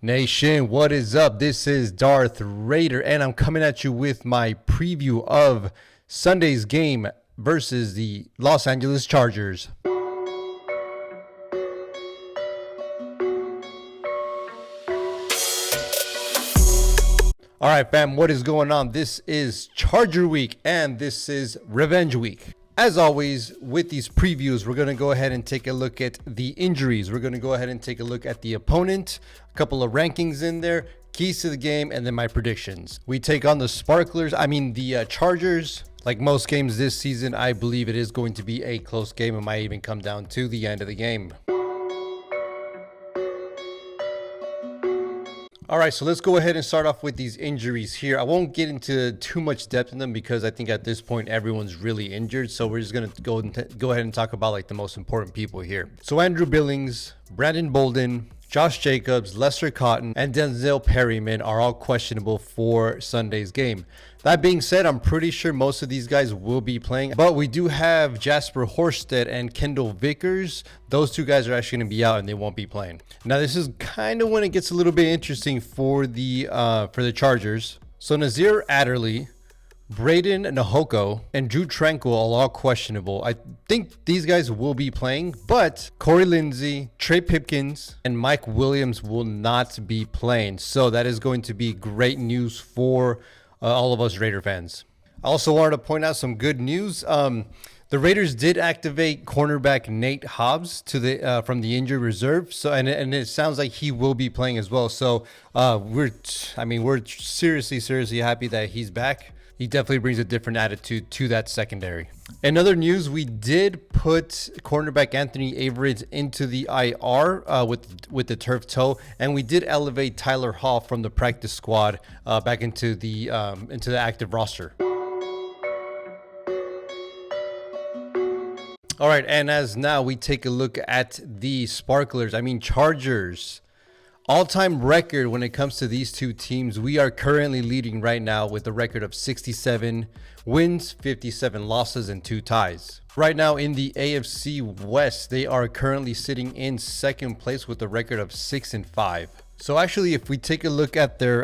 Nation, what is up? This is Darth Raider, and I'm coming at you with my preview of Sunday's game versus the Los Angeles Chargers. All right, fam, what is going on? This is Charger Week, and this is Revenge Week. As always, with these previews, we're going to go ahead and take a look at the injuries. We're going to go ahead and take a look at the opponent, a couple of rankings in there, keys to the game, and then my predictions. We take on the the Chargers. Like most games this season, I believe it is going to be a close game. It might even come down to the end of the game. All right, so let's go ahead and start off with these injuries here. I won't get into too much depth in them because I think at this point everyone's really injured. So we're just gonna go ahead and talk about like the most important people here. So Andrew Billings, Brandon Bolden, Josh Jacobs, Lester Cotton, and Denzel Perryman are all questionable for Sunday's game. That being said, I'm pretty sure most of these guys will be playing, but we do have Jasper Horsted and Kendall Vickers. Those two guys are actually going to be out and they won't be playing. Now, this is kind of when it gets a little bit interesting for the Chargers. So Nazir Adderley, Braden Nahoko, and Drew Tranquil are all questionable. I think these guys will be playing, but Corey Lindsey, Trey Pipkins, and Mike Williams will not be playing. So that is going to be great news for all of us Raider fans. I also wanted to point out some good news. The Raiders did activate cornerback Nate Hobbs to the from the injured reserve. So and it sounds like he will be playing as well. So we're seriously happy that he's back. He definitely brings a different attitude to that secondary. In other news, we did put cornerback Anthony Averett into the IR with the turf toe, and we did elevate Tyler Hall from the practice squad back into the active roster. All right, and as now we take a look at the Sparklers, Chargers. All-time record when it comes to these two teams, we are currently leading right now with a record of 67 wins, 57 losses, and 2 ties. Right now in the AFC West, they are currently sitting in second place with a record of 6-5. So actually, if we take a look at their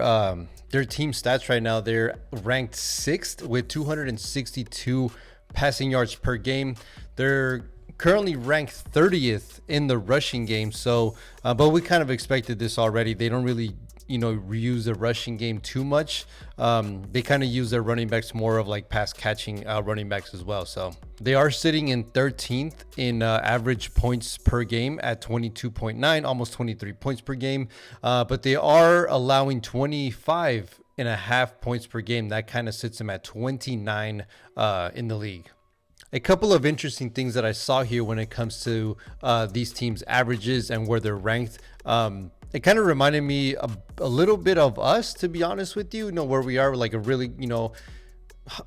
team stats right now, they're ranked 6th with 262 passing yards per game. They're currently ranked 30th in the rushing game. So, but we kind of expected this already. They don't really, reuse the rushing game too much. They kind of use their running backs more of like pass catching running backs as well. So they are sitting in 13th in average points per game at 22.9, almost 23 points per game. But they are allowing 25.5 points per game. That kind of sits them at 29 in the league. A couple of interesting things that I saw here when it comes to these teams' averages and where they're ranked. It kind of reminded me a little bit of us, to be honest with you. Where we are like a really, on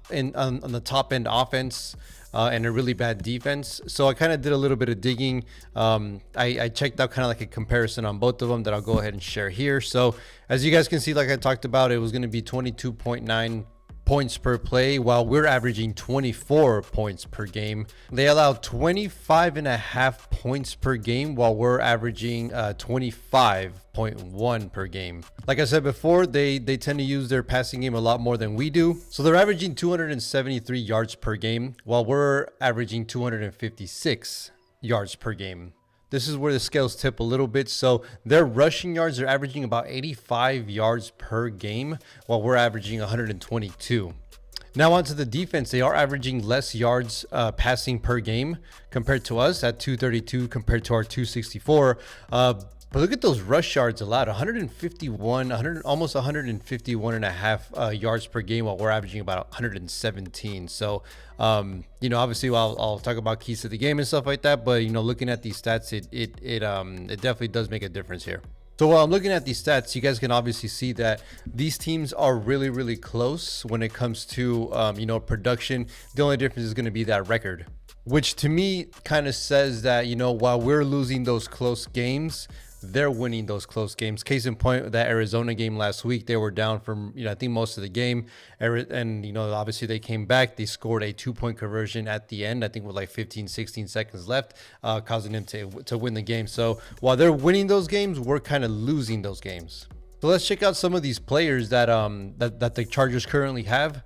the top end offense and a really bad defense. So I kind of did a little bit of digging. I checked out kind of like a comparison on both of them that I'll go ahead and share here. So as you guys can see, like I talked about, it was going to be 22.9 points per play, while we're averaging 24 points per game. They allow 25.5 points per game, while we're averaging 25.1 per game. Like I said before, they tend to use their passing game a lot more than we do. So they're averaging 273 yards per game, while we're averaging 256 yards per game. This is where the scales tip a little bit. So their rushing yards are averaging about 85 yards per game, while we're averaging 122. Now onto the defense. They are averaging less yards passing per game compared to us at 232 compared to our 264. But look at those rush yards allowed, 151, almost 151 and a half yards per game, while we're averaging about 117. So, obviously I'll talk about keys to the game and stuff like that, but looking at these stats, it definitely does make a difference here. So while I'm looking at these stats, you guys can obviously see that these teams are really, really close when it comes to, production. The only difference is going to be that record, which to me kind of says that, while we're losing those close games, they're winning those close games. Case in point, that Arizona game last week, they were down from, I think most of the game. And, obviously they came back. They scored a 2-point conversion at the end, I think with like 15, 16 seconds left, causing them to win the game. So while they're winning those games, we're kind of losing those games. So let's check out some of these players that the Chargers currently have.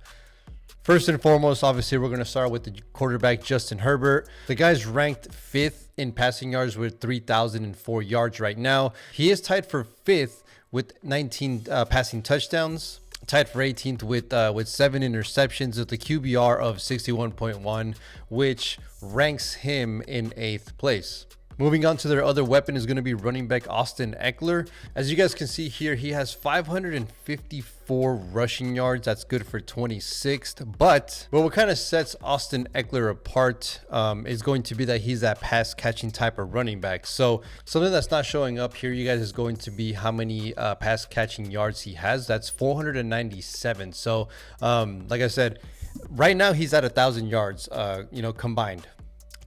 First and foremost, obviously, we're going to start with the quarterback, Justin Herbert. The guy's ranked 5th in passing yards with 3,004 yards right now. He is tied for 5th with 19 passing touchdowns. Tied for 18th with 7 interceptions with a QBR of 61.1, which ranks him in 8th place. Moving on to their other weapon is going to be running back Austin Eckler. As you guys can see here, he has 554 rushing yards. That's good for 26th. But what kind of sets Austin Eckler apart is going to be that he's that pass catching type of running back. So something that's not showing up here, you guys, is going to be how many pass catching yards he has. That's 497. So like I said, right now he's at 1,000 yards, combined.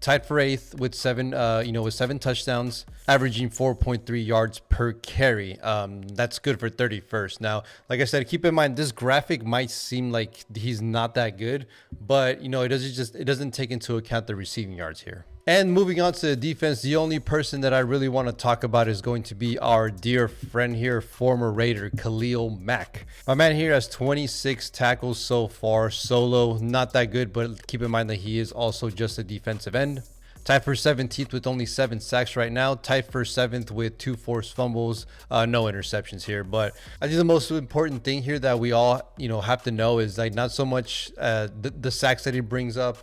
Tied for 8th with 7 touchdowns, averaging 4.3 yards per carry. That's good for 31st. Now, like I said, keep in mind this graphic might seem like he's not that good, but it doesn't take into account the receiving yards here. And moving on to the defense, the only person that I really want to talk about is going to be our dear friend here, former Raider Khalil Mack. My man here has 26 tackles so far, solo. Not that good, but keep in mind that he is also just a defensive end. Tied for 17th with only 7 sacks right now. Tied for 7th with 2 forced fumbles. No interceptions here. But I think the most important thing here that we all, have to know is like not so much the sacks that he brings up,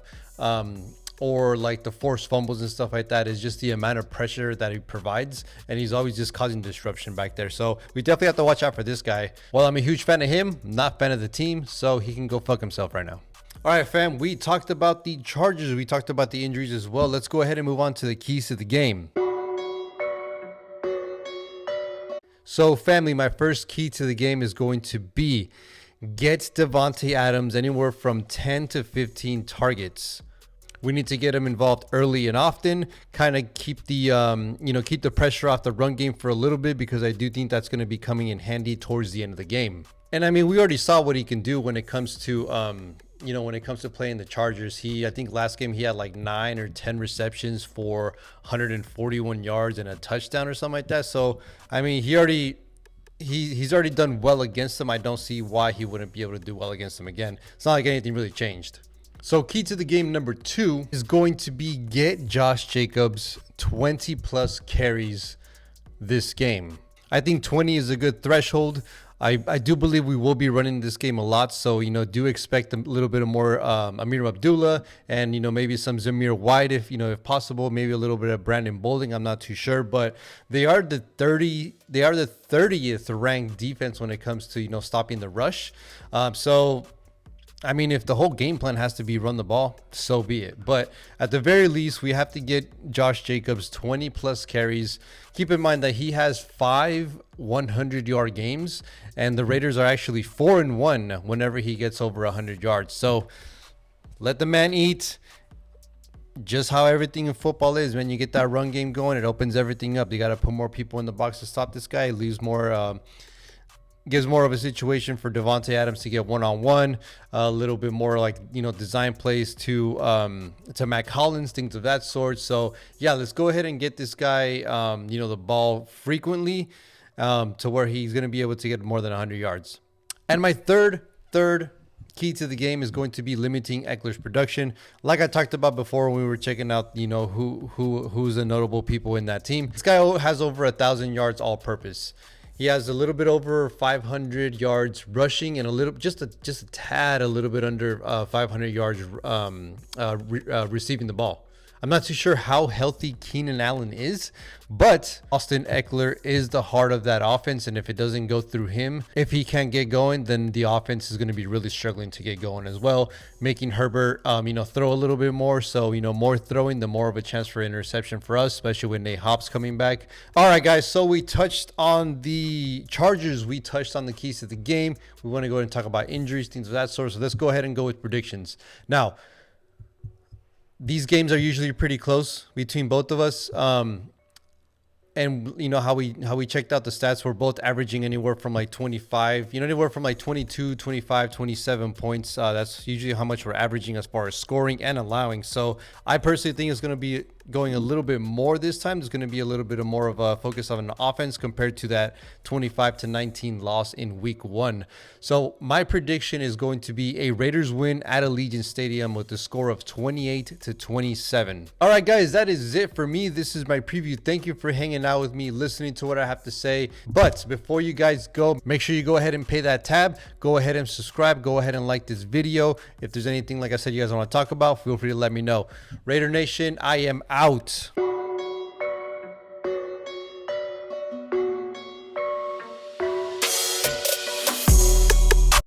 or like the forced fumbles and stuff like that, is just the amount of pressure that he provides, and he's always just causing disruption back there. So we definitely have to watch out for this guy. While I'm a huge fan of him, not fan of the team, so he can go fuck himself right now. All right, fam, we talked about the Chargers, we talked about the injuries as well. Let's go ahead and move on to the keys to the game. So family, my first key to the game is going to be get Davante Adams anywhere from 10 to 15 targets. We need to get him involved early and often, kind of keep the pressure off the run game for a little bit, because I do think that's going to be coming in handy towards the end of the game. And I mean, we already saw what he can do when it comes to, playing the Chargers. I think last game he had like 9 or 10 receptions for 141 yards and a touchdown or something like that. So, I mean, he's already done well against them. I don't see why he wouldn't be able to do well against them again. It's not like anything really changed. So key to the game number 2 is going to be get Josh Jacobs 20 plus carries this game. I think 20 is a good threshold. I do believe we will be running this game a lot. So, do expect a little bit of more Amir Abdullah and, maybe some Zamir White if possible, maybe a little bit of Brandon Bolden. I'm not too sure, but they are the 30th ranked defense when it comes to, stopping the rush. So I mean, if the whole game plan has to be run the ball, so be it. But at the very least, we have to get Josh Jacobs 20 plus carries. Keep in mind that he has 5 100-yard games, and the Raiders are actually 4-1 whenever he gets over 100 yards. So let the man eat. Just how everything in football is, when you get that run game going, it opens everything up. You got to put more people in the box to stop this guy. It leaves more, gives more of a situation for Davante Adams to get one-on-one, a little bit more like, design plays to Mac Hollins, things of that sort. So yeah, let's go ahead and get this guy, the ball frequently, to where he's going to be able to get more than 100 yards. And my third key to the game is going to be limiting Eckler's production. Like I talked about before when we were checking out, who's the notable people in that team. This guy has over 1,000 yards all purpose. He has a little bit over 500 yards rushing and a little bit under 500 yards receiving the ball. I'm not too sure how healthy Keenan Allen is, but Austin Eckler is the heart of that offense. And if it doesn't go through him, if he can't get going, then the offense is going to be really struggling to get going as well, making Herbert, throw a little bit more. So, more throwing, the more of a chance for interception for us, especially with Nate Hobbs coming back. All right, guys. So we touched on the Chargers. We touched on the keys to the game. We want to go ahead and talk about injuries, things of that sort. So let's go ahead and go with predictions. Now, these games are usually pretty close between both of us. and you know how we checked out the stats, we're both averaging anywhere from like 25, anywhere from like 22, 25, 27 points. That's usually how much we're averaging as far as scoring and allowing. So I personally think it's going to be going a little bit more this time. There's going to be a little bit of more of a focus on an offense compared to that 25-19 loss in week 1. So my prediction is going to be a Raiders win at Allegiant Stadium with a score of 28-27. All right, guys, that is it for me. This is my preview. Thank you for hanging out with me, listening to what I have to say. But before you guys go, make sure you go ahead and pay that tab. Go ahead and subscribe. Go ahead and like this video. If there's anything, like I said, you guys want to talk about, feel free to let me know. Raider Nation, I am out.